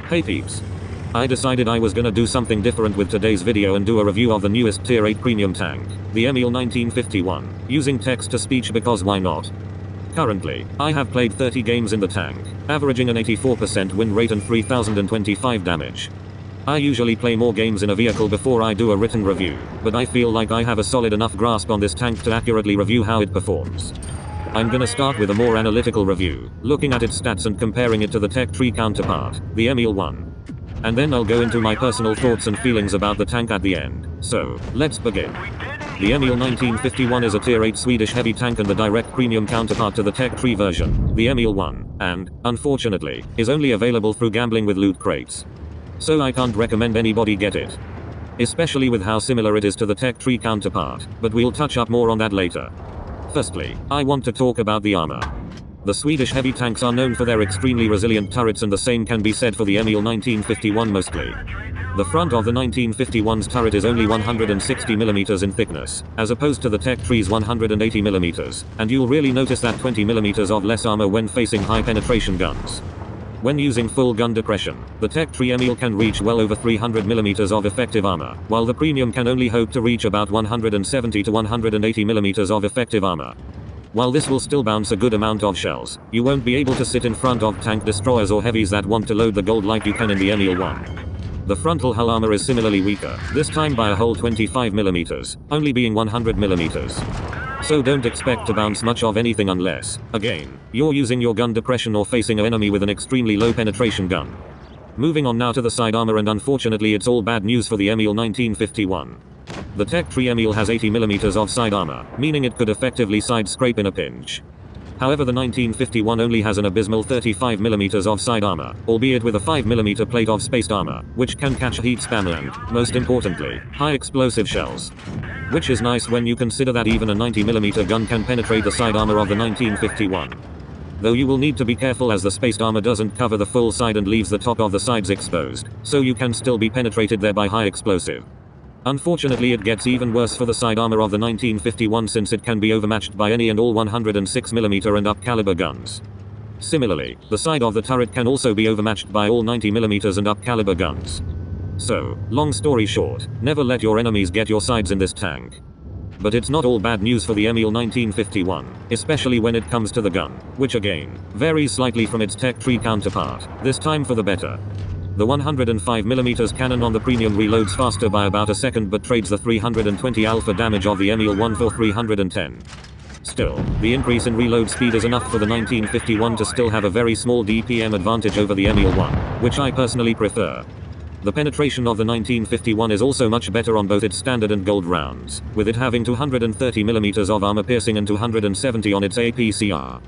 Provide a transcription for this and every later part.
Hey peeps. I decided I was gonna do something different with today's video and do a review of the newest tier 8 premium tank, the Emil 1951, using text to speech because why not? Currently, I have played 30 games in the tank, averaging an 84% win rate and 3025 damage. I usually play more games in a vehicle before I do a written review, but I feel like I have a solid enough grasp on this tank to accurately review how it performs. I'm gonna start with a more analytical review, looking at its stats and comparing it to the tech tree counterpart, the Emil 1. And then I'll go into my personal thoughts and feelings about the tank at the end. So, let's begin. The Emil 1951 is a tier 8 Swedish heavy tank and the direct premium counterpart to the tech tree version, the Emil 1, and, unfortunately, is only available through gambling with loot crates. So I can't recommend anybody get it. Especially with how similar it is to the tech tree counterpart, but we'll touch up more on that later. Firstly, I want to talk about the armor. The Swedish heavy tanks are known for their extremely resilient turrets and the same can be said for the Emil 1951 mostly. The front of the 1951's turret is only 160mm in thickness, as opposed to the tech tree's 180mm, and you'll really notice that 20mm of less armor when facing high penetration guns. When using full gun depression, the tech tree Emil can reach well over 300mm of effective armor, while the premium can only hope to reach about 170 to 180mm of effective armor. While this will still bounce a good amount of shells, you won't be able to sit in front of tank destroyers or heavies that want to load the gold like you can in the Emil 1. The frontal hull armor is similarly weaker, this time by a whole 25mm, only being 100mm. So don't expect to bounce much of anything unless, again, you're using your gun depression or facing an enemy with an extremely low penetration gun. Moving on now to the side armor, and unfortunately it's all bad news for the Emil 1951. The tech tree Emil has 80mm of side armor, meaning it could effectively side scrape in a pinch. However, the 1951 only has an abysmal 35mm of side armor, albeit with a 5mm plate of spaced armor, which can catch heat spam and, most importantly, high explosive shells. Which is nice when you consider that even a 90mm gun can penetrate the side armor of the 1951. Though you will need to be careful as the spaced armor doesn't cover the full side and leaves the top of the sides exposed, so you can still be penetrated there by high explosive. Unfortunately, it gets even worse for the side armor of the 1951 since it can be overmatched by any and all 106mm and up caliber guns. Similarly, the side of the turret can also be overmatched by all 90mm and up caliber guns. So, long story short, never let your enemies get your sides in this tank. But it's not all bad news for the Emil 1951, especially when it comes to the gun, which again, varies slightly from its tech tree counterpart, this time for the better. The 105mm cannon on the premium reloads faster by about a second but trades the 320 alpha damage of the Emil 1 for 310. Still, the increase in reload speed is enough for the 1951 to still have a very small DPM advantage over the Emil 1, which I personally prefer. The penetration of the 1951 is also much better on both its standard and gold rounds, with it having 230mm of armor piercing and 270 on its APCR.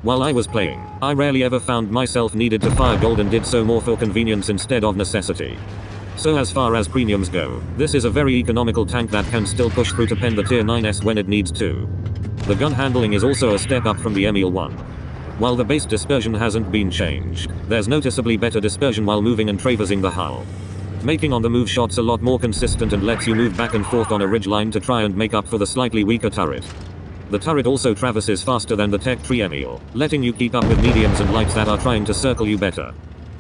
While I was playing, I rarely ever found myself needed to fire gold and did so more for convenience instead of necessity. So as far as premiums go, this is a very economical tank that can still push through to pen the tier 9s when it needs to. The gun handling is also a step up from the Emil 1. While the base dispersion hasn't been changed, there's noticeably better dispersion while moving and traversing the hull, making on the move shots a lot more consistent and lets you move back and forth on a ridgeline to try and make up for the slightly weaker turret. The turret also traverses faster than the tech tree Emil, letting you keep up with mediums and lights that are trying to circle you better.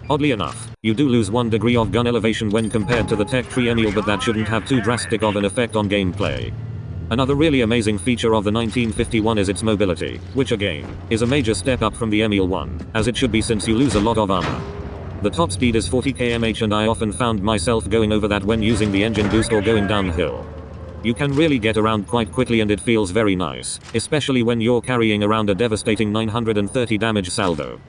Oddly enough, you do lose 1 degree of gun elevation when compared to the tech tree Emil, but that shouldn't have too drastic of an effect on gameplay. Another really amazing feature of the 1951 is its mobility, which again, is a major step up from the Emil 1, as it should be since you lose a lot of armor. The top speed is 40 km/h and I often found myself going over that when using the engine boost or going downhill. You can really get around quite quickly and it feels very nice, especially when you're carrying around a devastating 930 damage salvo.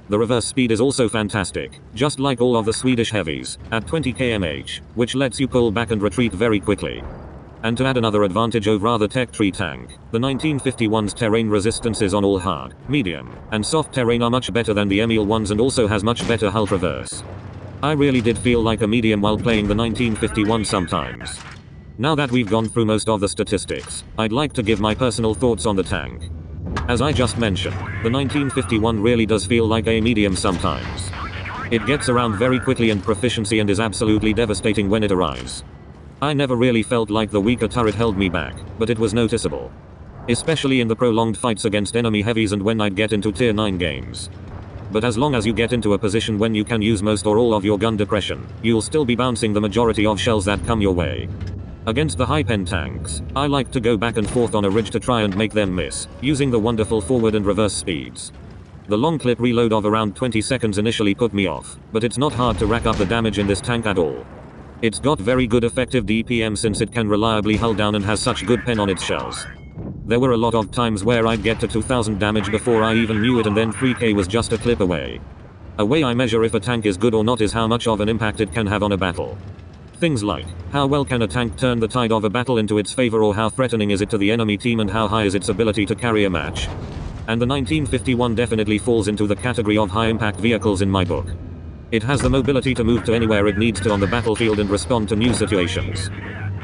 The reverse speed is also fantastic, just like all of the Swedish heavies, at 20 km/h, which lets you pull back and retreat very quickly. And to add another advantage over the tech tree tank, the 1951's terrain resistances on all hard, medium, and soft terrain are much better than the Emil 1's and also has much better hull traverse. I really did feel like a medium while playing the 1951 sometimes. Now that we've gone through most of the statistics, I'd like to give my personal thoughts on the tank. As I just mentioned, the 1951 really does feel like a medium sometimes. It gets around very quickly and proficiency and is absolutely devastating when it arrives. I never really felt like the weaker turret held me back, but it was noticeable. Especially in the prolonged fights against enemy heavies and when I'd get into tier 9 games. But as long as you get into a position when you can use most or all of your gun depression, you'll still be bouncing the majority of shells that come your way. Against the high-pen tanks, I like to go back and forth on a ridge to try and make them miss, using the wonderful forward and reverse speeds. The long clip reload of around 20 seconds initially put me off, but it's not hard to rack up the damage in this tank at all. It's got very good effective DPM since it can reliably hull down and has such good pen on its shells. There were a lot of times where I'd get to 2000 damage before I even knew it, and then 3k was just a clip away. A way I measure if a tank is good or not is how much of an impact it can have on a battle. Things like, how well can a tank turn the tide of a battle into its favor, or how threatening is it to the enemy team, and how high is its ability to carry a match. And the 1951 definitely falls into the category of high impact vehicles in my book. It has the mobility to move to anywhere it needs to on the battlefield and respond to new situations.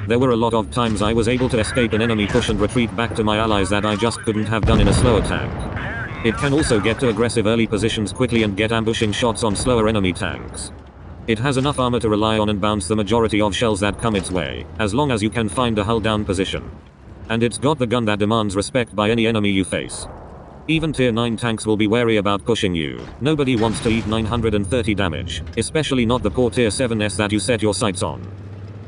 There were a lot of times I was able to escape an enemy push and retreat back to my allies that I just couldn't have done in a slower tank. It can also get to aggressive early positions quickly and get ambushing shots on slower enemy tanks. It has enough armor to rely on and bounce the majority of shells that come its way, as long as you can find a hull down position. And it's got the gun that demands respect by any enemy you face. Even tier 9 tanks will be wary about pushing you. Nobody wants to eat 930 damage, especially not the poor tier 7s that you set your sights on.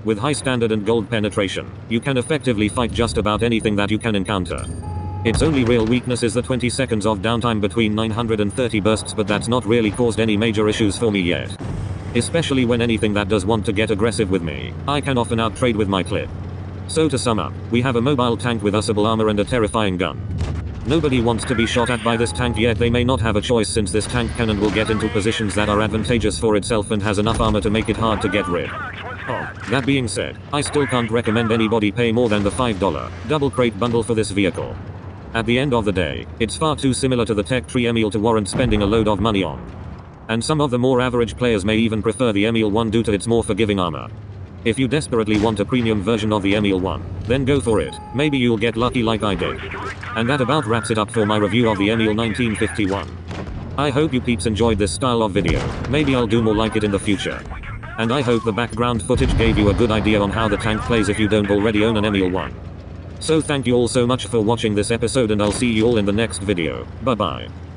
With high standard and gold penetration, you can effectively fight just about anything that you can encounter. Its only real weakness is the 20 seconds of downtime between 930 bursts, but that's not really caused any major issues for me yet. Especially when anything that does want to get aggressive with me, I can often outtrade with my clip. So to sum up, we have a mobile tank with usable armor and a terrifying gun. Nobody wants to be shot at by this tank, yet they may not have a choice since this tank can and will get into positions that are advantageous for itself and has enough armor to make it hard to get rid. That being said, I still can't recommend anybody pay more than the $5 double crate bundle for this vehicle. At the end of the day, it's far too similar to the Tech 3 Emil to warrant spending a load of money on. And some of the more average players may even prefer the Emil 1 due to its more forgiving armor. If you desperately want a premium version of the Emil 1, then go for it. Maybe you'll get lucky like I did. And that about wraps it up for my review of the Emil 1951. I hope you peeps enjoyed this style of video. Maybe I'll do more like it in the future. And I hope the background footage gave you a good idea on how the tank plays if you don't already own an Emil 1. So thank you all so much for watching this episode, and I'll see you all in the next video. Bye bye.